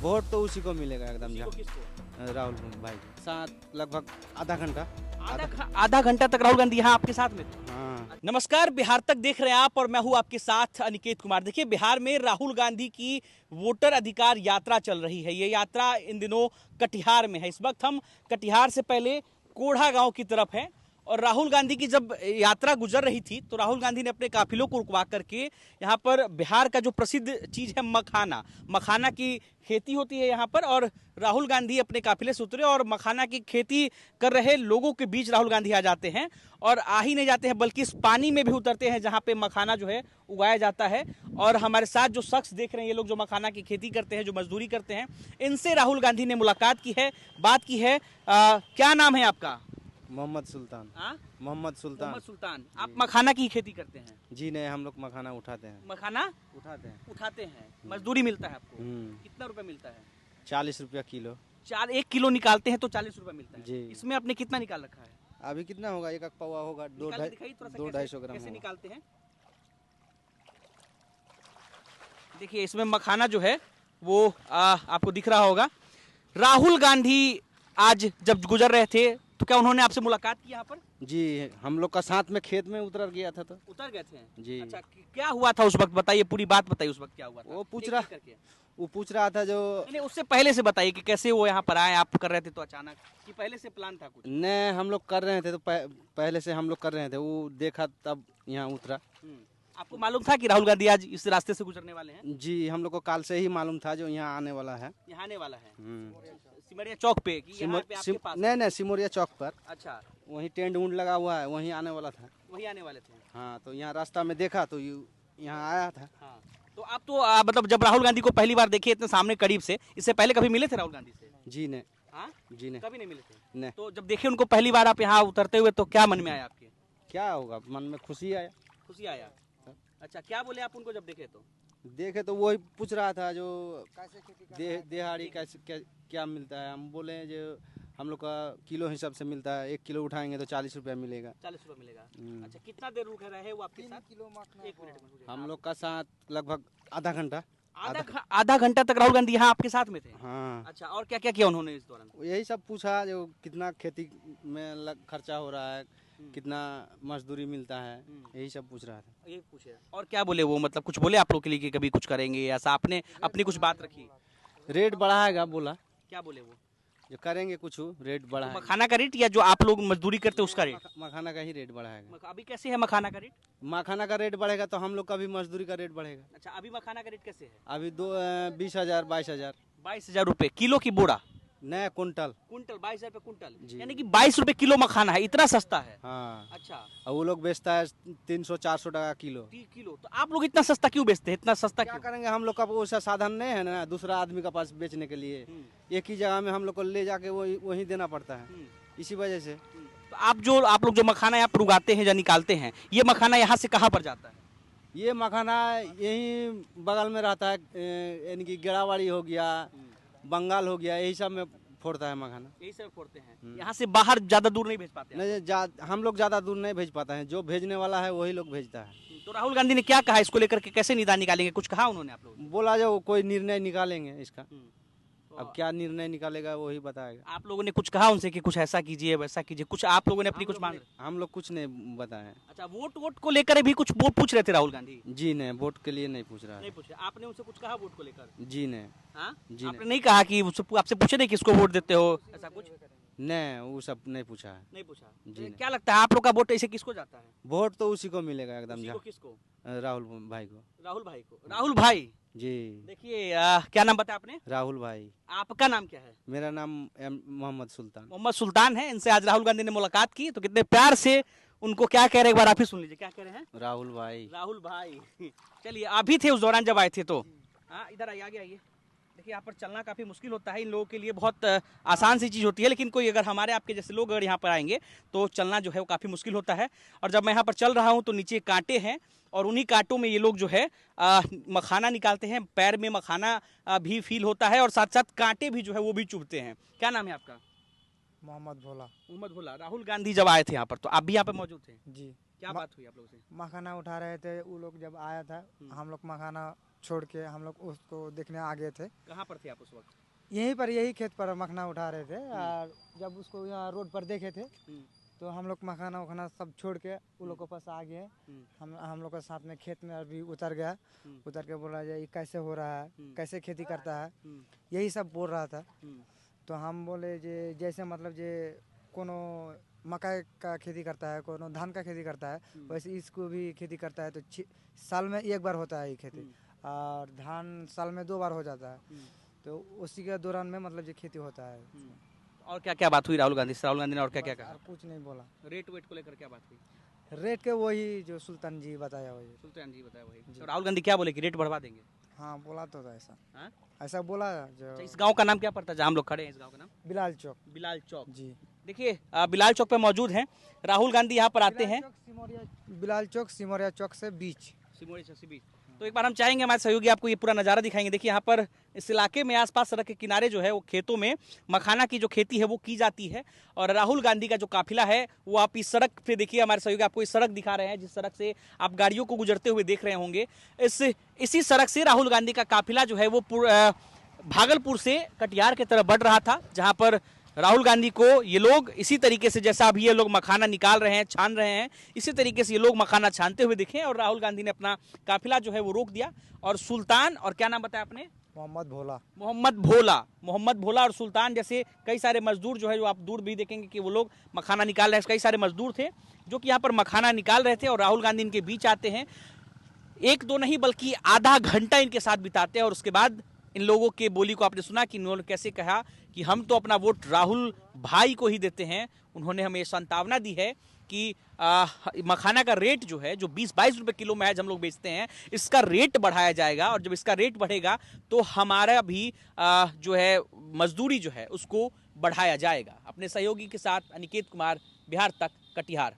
Vote तो उसी को मिलेगा एकदम। किसी को, किसको? राहुल भाई साथ लगभग आधा घंटा। आधा घंटा तक राहुल गांधी यहाँ आपके साथ में थे। हाँ। नमस्कार, बिहार तक देख रहे हैं आप और मैं हूँ आपके साथ अनिकेत कुमार। देखिए, बिहार में राहुल गांधी की वोटर अधिकार यात्रा चल रही है। ये यात्रा इन दिनों कटिहार में है। इस वक्त हम कटिहार से पहले कोढ़ा गांव की तरफ हैं और राहुल गांधी की जब यात्रा गुजर रही थी तो राहुल गांधी ने अपने काफिलों को रुकवा करके यहाँ पर बिहार का जो प्रसिद्ध चीज़ है मखाना की खेती होती है यहाँ पर, और राहुल गांधी अपने काफिले से उतरे और मखाना की खेती कर रहे लोगों के बीच राहुल गांधी आ जाते हैं और आ ही नहीं जाते हैं बल्कि इस पानी में भी उतरते हैं जहाँ पे मखाना जो है उगाया जाता है। और हमारे साथ जो शख्स देख रहे हैं, ये लोग जो मखाना की खेती करते हैं, जो मजदूरी करते हैं, इनसे राहुल गांधी ने मुलाकात की है, बात की है। क्या नाम है आपका? मोहम्मद सुल्तान। मोहम्मद सुल्तान। मोहम्मद सुल्तान। आप मखाना की खेती करते हैं? जी नहीं, हम लोग मखाना उठाते हैं। मखाना उठाते हैं, मजदूरी मिलता है आपको? कितना रुपए मिलता है? 40 रुपया किलो। 1 किलो निकालते हैं तो 40 रुपए मिलता है जी। इसमें आपने कितना निकाल रखा है? अभी कितना होगा? एक पौवा होगा, 2-2.5 ग्राम। कैसे निकालते हैं? देखिए, इसमें मखाना जो है वो आपको दिख रहा होगा। राहुल गांधी आज जब गुजर रहे थे तो क्या उन्होंने आपसे मुलाकात की यहाँ पर? जी, हम लोग का साथ में खेत में उतर गया था। तो उतर गए थे जी। अच्छा, क्या हुआ था उस वक्त? बताइए, पूरी बात बताइए, उस वक्त क्या हुआ था? वो एक पूछ रहा था जो नहीं, उससे पहले से बताइए कि कैसे वो यहाँ पर आए, आप कर रहे थे तो अचानक, कि पहले से प्लान था कुछ? नहीं, हम लोग कर रहे थे तो पहले से हम लोग कर रहे थे, वो देखा तब यहाँ उतरा। आपको मालूम था कि राहुल गांधी आज इस रास्ते से गुजरने वाले हैं? जी, हम लोग को काल से ही मालूम था जो यहाँ आने वाला है। यहाँ आने वाला है सिमरिया चौक पे कि यहाँ पे आपके पास? नहीं, सिमरिया चौक पर। अच्छा, वहीं टेंट उंट लगा हुआ है, वहीं आने वाला था। वही आने वाले थे? हाँ, तो यहाँ रास्ता में देखा तो यहाँ आया था। हाँ, तो आप तो मतलब जब राहुल गांधी को पहली बार देखे इतने सामने करीब से, इससे पहले कभी मिले थे राहुल गांधी से? जी नहीं। हाँ जी नहीं, कभी नहीं मिले थे? नहीं। तो जब देखे उनको पहली बार आप यहाँ उतरते हुए तो क्या मन में आया आपके? क्या होगा, मन में खुशी आया। खुशी आया। अच्छा, क्या बोले आप उनको जब देखे तो? देखे तो वही पूछ रहा था जो दिहाड़ी कैसे क्या मिलता है। हम बोले जो हम लोग का किलो हिसाब से मिलता है, 1 किलो उठाएंगे तो 40 रुपया मिलेगा। 40 रुपए मिलेगा। अच्छा, कितना देर रुके रहे वो आपके साथ? 1 मिनट में हम लोग का साथ लगभग आधा घंटा। आधा घंटा तक राहुल गांधी यहाँ आपके साथ में थे? हाँ। अच्छा, और क्या क्या किया उन्होंने इस दौरान? यही सब पूछा जो कितना खेती में खर्चा हो रहा है, कितना मजदूरी मिलता है, यही सब पूछ रहा था। ये पूछे और क्या बोले वो? मतलब कुछ बोले आप लोग के लिए कि कभी कुछ करेंगे, ऐसा आपने अपनी कुछ बात रखी? रेट बढ़ाएगा बोला। क्या बोले वो? जो करेंगे कुछ रेट बढ़ाएगा। मखाना का रेट या जो आप लोग मजदूरी करते हैं उसका रेट? मखाना का ही रेट बढ़ाएगा। अभी कैसे है मखाना का रेट? मखाना का रेट बढ़ेगा तो हम लोग का भी मजदूरी का रेट बढ़ेगा। अच्छा, अभी मखाना का रेट कैसे है? अभी 20,000 22,000। 22,000 रुपए किलो की बोरा? नया कुंटल 22,000 रुपए कुंटल, जी। यानी कि 22 रुपए किलो मखाना है, इतना सस्ता है? हाँ। अच्छा, और वो लोग बेचता है 300-400 टका किलो। 30 किलो, तो आप लोग इतना सस्ता क्यों बेचते हैं? इतना सस्ता क्या क्यों? करेंगे, हम लोग का वैसा साधन नहीं है ना दूसरा आदमी के पास बेचने के लिए। एक ही जगह में हम लोग को ले जाके वही देना पड़ता है, इसी वजह से। तो आप लोग जो मखाना यहाँ पर उगाते हैं या निकालते हैं, ये मखाना यहाँ से कहाँ पर जाता है? ये मखाना यही बगल में रहता है, यानी कि गेड़ावाड़ी हो गया, बंगाल हो गया, यही सब में फोड़ता है मखाना। यही सब फोड़ते हैं, यहाँ से बाहर ज्यादा दूर नहीं भेज पाते? नहीं, हम लोग ज्यादा दूर नहीं भेज पाते हैं, जो भेजने वाला है वही लोग भेजता है। तो राहुल गांधी ने क्या कहा इसको लेकर के, कैसे निदान निकालेंगे, कुछ कहा उन्होंने आप लोगों ने? बोला जो कोई निर्णय निकालेंगे इसका। अब क्या निर्णय निकालेगा वही बताएगा। आप लोगों ने कुछ कहा उनसे कि कुछ ऐसा कीजिए वैसा कीजिए, कुछ आप लोगों ने अपनी कुछ मांग? हम लोग कुछ नहीं बताए। अच्छा, वोट को लेकर भी कुछ पूछ रहे थे राहुल गांधी? जी नहीं, वोट के लिए नहीं पूछ रहा है। नहीं पूछे आपने उनसे कुछ कहा वोट को लेकर? जी नहीं। हाँ, जी आपने नहीं कहा कि आपसे पूछे नहीं किसको वोट देते हो, ऐसा कुछ? नहीं, वो सब नहीं पूछा है। नहीं पूछा जी नहीं। क्या लगता है आप लोग का वोट ऐसे किसको जाता है? वोट तो उसी को मिलेगा एकदम। किसको? राहुल भाई को। राहुल भाई को? राहुल भाई जी। देखिए, क्या नाम बताया आपने? राहुल भाई। आपका नाम क्या है? मेरा नाम मोहम्मद सुल्तान। मोहम्मद सुल्तान है। इनसे आज राहुल गांधी ने मुलाकात की तो कितने प्यार से उनको क्या कह रहे हैं, एक बार आप ही सुन लीजिए। क्या कह रहे हैं? राहुल भाई। राहुल भाई चलिए, आप भी थे उस दौरान जब आए थे तो? हाँ, इधर आइए, आगे आइए। देखिए, यहाँ पर चलना काफ़ी मुश्किल होता है, इन लोगों के लिए बहुत आसान सी चीज़ होती है, लेकिन कोई अगर हमारे आपके जैसे लोग अगर यहाँ पर आएंगे तो चलना जो है वो काफ़ी मुश्किल होता है। और जब मैं यहाँ पर चल रहा हूँ तो नीचे कांटे हैं और उन्हीं कांटों में ये लोग जो है मखाना निकालते हैं, पैर में मखाना भी फील होता है और साथ साथ कांटे भी जो है वो भी चुभते हैं। क्या नाम है आपका? मोहम्मद भोला। मोहम्मद भोला। राहुल गांधी जब आए थे यहाँ पर तो आप भी यहाँ पर मौजूद थे? जी। क्या बात हुई आप लोगों से? मखाना उठा रहे थे, वो लोग जब आया था, हम लोग मखाना छोड़ के हम लोग उसको देखने आ गए थे। कहाँ पर थे आप उस वक्त? यहीं पर, यही खेत पर मखाना उठा रहे थे, और जब उसको यहाँ रोड पर देखे थे तो हम लोग मखाना वखाना सब छोड़ के वो लोग के पास आ गए। हम लोग के साथ में खेत में अभी उतर गया, उतर के बोला ये कैसे हो रहा है, कैसे खेती करता है, यही सब बोल रहा था। तो हम बोले जे जैसे मतलब जे कोनो मकई का खेती करता है, कोनो धान का खेती करता है, वैसे इसको भी खेती करता है। तो साल में एक बार होता है ये खेती, और धान साल में 2 बार हो जाता है। तो उसी के दौरान में मतलब ये खेती होता है। और क्या क्या बात हुई राहुल गांधी से? राहुल गांधी ने और क्या क्या कहा? और कुछ नहीं बोला। रेट वेट को लेकर क्या बात हुई? रेट के वही जो सुल्तान जी बताया वही। सुल्तान जी बताया वही। तो राहुल गांधी क्या बोले कि रेट बढ़वा देंगे? हाँ बोला तो था ऐसा। हाँ? ऐसा बोला जो। इस गांव का नाम क्या पड़ता है जहाँ हम लोग खड़े हैं? इस गांव का नाम बिलाल चौक। बिलाल चौक जी। देखिए बिलाल चौक पे मौजूद हैं राहुल गांधी। यहाँ पर आते हैं बिलाल चौक सिमोरिया चौक से बीच। सिमोरी से बीच। तो एक बार हम चाहेंगे हमारे सहयोगी आपको ये पूरा नज़ारा दिखाएंगे। देखिए यहाँ पर इस इलाके में आसपास सड़क के किनारे जो है वो खेतों में मखाना की जो खेती है वो की जाती है, और राहुल गांधी का जो काफिला है वो आप इस सड़क पे देखिए। हमारे सहयोगी आपको इस सड़क दिखा रहे हैं जिस सड़क से आप गाड़ियों को गुजरते हुए देख रहे होंगे। इसी सड़क से राहुल गांधी का काफिला जो है वो भागलपुर से कटिहार की तरफ बढ़ रहा था, जहाँ पर राहुल गांधी को ये लोग इसी तरीके से, जैसा अभी ये लोग मखाना निकाल रहे हैं, छान रहे हैं, इसी तरीके से ये लोग मखाना छानते हुए दिखे। और राहुल गांधी ने अपना काफिला जो है वो रोक दिया। और सुल्तान, और क्या नाम बताया आपने? मोहम्मद भोला। मोहम्मद भोला और सुल्तान जैसे कई सारे मजदूर जो है, जो आप दूर भी देखेंगे कि वो लोग मखाना निकाल रहे हैं। कई सारे मजदूर थे जो कि यहाँ पर मखाना निकाल रहे थे, और राहुल गांधी इनके बीच आते हैं। 1-2 नहीं बल्कि आधा घंटा इनके साथ बिताते हैं। और उसके बाद इन लोगों के बोली को आपने सुना कि इन्होंने कैसे कहा कि हम तो अपना वोट राहुल भाई को ही देते हैं। उन्होंने हमें संभावना दी है कि मखाना का रेट जो है, जो 20-22 रुपए किलो महज हम लोग बेचते हैं, इसका रेट बढ़ाया जाएगा। और जब इसका रेट बढ़ेगा तो हमारा भी जो है मजदूरी जो है उसको बढ़ाया जाएगा। अपने सहयोगी के साथ अनिकेत कुमार, बिहार तक, कटिहार।